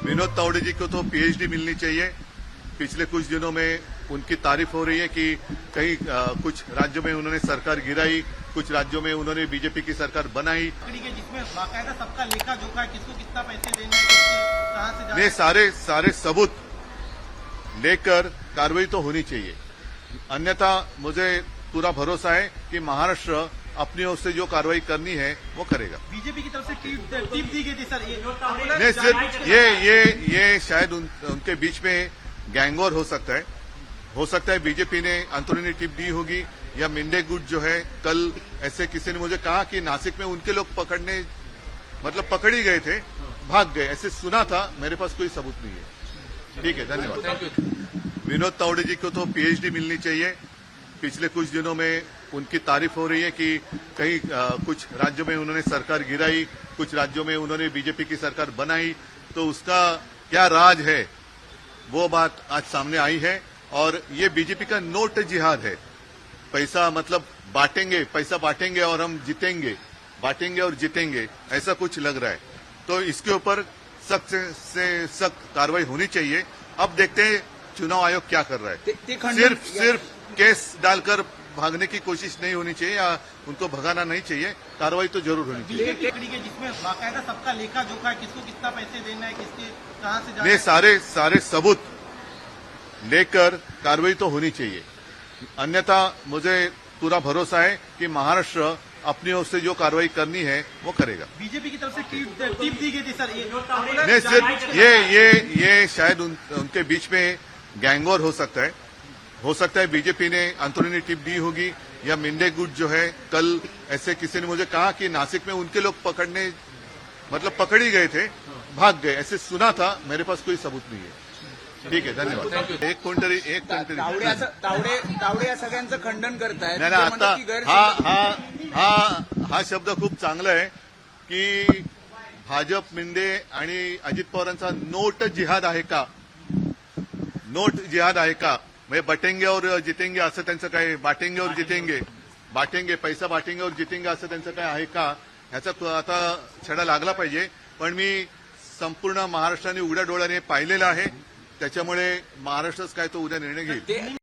विनोद तावड़े जी को तो पीएचडी मिलनी चाहिए। पिछले कुछ दिनों में उनकी तारीफ हो रही है कि कई कुछ राज्यों में उन्होंने सरकार गिराई, कुछ राज्यों में उन्होंने बीजेपी की सरकार बनाई। जिसमें बाकायदा सबका लेखा जोखा है, किसको कितना पैसे देना है, किसके कहां से जाना ये सारे सबूत लेकर कार्रवाई तो होनी चाहिए। अन्यथा मुझे पूरा भरोसा है कि महाराष्ट्र अपनी ओर से जो कार्रवाई करनी है वो करेगा। बीजेपी की तरफ से टिप दी गई थी सर, नहीं, सिर्फ ये शायद उनके बीच में गैंगवॉर हो सकता है बीजेपी ने अंतरुणी टिप दी होगी, या मिंडे गुट जो है, कल ऐसे किसी ने मुझे कहा कि नासिक में उनके लोग पकड़ ही गए थे, भाग गए, ऐसे सुना था। मेरे पास कोई सबूत नहीं है। ठीक है, धन्यवाद। विनोद तावड़े जी को तो पीएचडी मिलनी चाहिए। पिछले कुछ दिनों में उनकी तारीफ हो रही है कि कई कुछ राज्यों में उन्होंने सरकार गिराई, कुछ राज्यों में उन्होंने बीजेपी की सरकार बनाई, तो उसका क्या राज है वो बात आज सामने आई है। और ये बीजेपी का नोट जिहाद है। पैसा पैसा बांटेंगे और हम जीतेंगे, बांटेंगे और जीतेंगे, ऐसा कुछ लग रहा है। तो इसके ऊपर सख्त से सख्त कार्रवाई होनी चाहिए। अब देखते हैं चुनाव आयोग क्या कर रहा है। सिर्फ केस डालकर भागने की कोशिश नहीं होनी चाहिए, या उनको भगाना नहीं चाहिए। कार्रवाई तो जरूर होनी चाहिए। जिसमें बाकायदा सबका लेखा जोखा है, किसको कितना पैसे देना है, किसके कहां से जाना ये है। सारे सबूत लेकर कार्रवाई तो होनी चाहिए। अन्यथा मुझे पूरा भरोसा है कि महाराष्ट्र अपनी ओर से जो कार्रवाई करनी है वो करेगा। बीजेपी की तरफ से टिप दी गई थी सर, नहीं, सिर्फ ये शायद उनके बीच में गैंगवॉर हो सकता है बीजेपी ने अंतरुणी टिप दी होगी, या मिंडे गुट जो है, कल ऐसे किसी ने मुझे कहा कि नासिक में उनके लोग पकड़ ही गए थे, भाग गए, ऐसे सुना था। मेरे पास कोई सबूत नहीं है। ठीक आहे, धन्यवाद। एक कोणतरी तावडे या सगळ्यांचं खंडन करतायत। नाही, आता हा शब्द खूप चांगला आहे की भाजप, मिंडे आणि अजित पवारांचा नोट जिहाद आहे का? नोट जिहाद आहे का? म्हणजे बटेंगे और जितेंगे असं त्यांचं काय, बाटेंगे और जितेंगे, पैसा बाटेंगे और जितेंगे असं त्यांचं काय आहे का? ह्याचा आता छडा लागला पाहिजे। पण मी संपूर्ण महाराष्ट्राने उघड्या डोळ्याने पाहिलेलं आहे, त्याच्यामुळे महाराष्ट्रच काय तो उद्या निर्णय घेईल।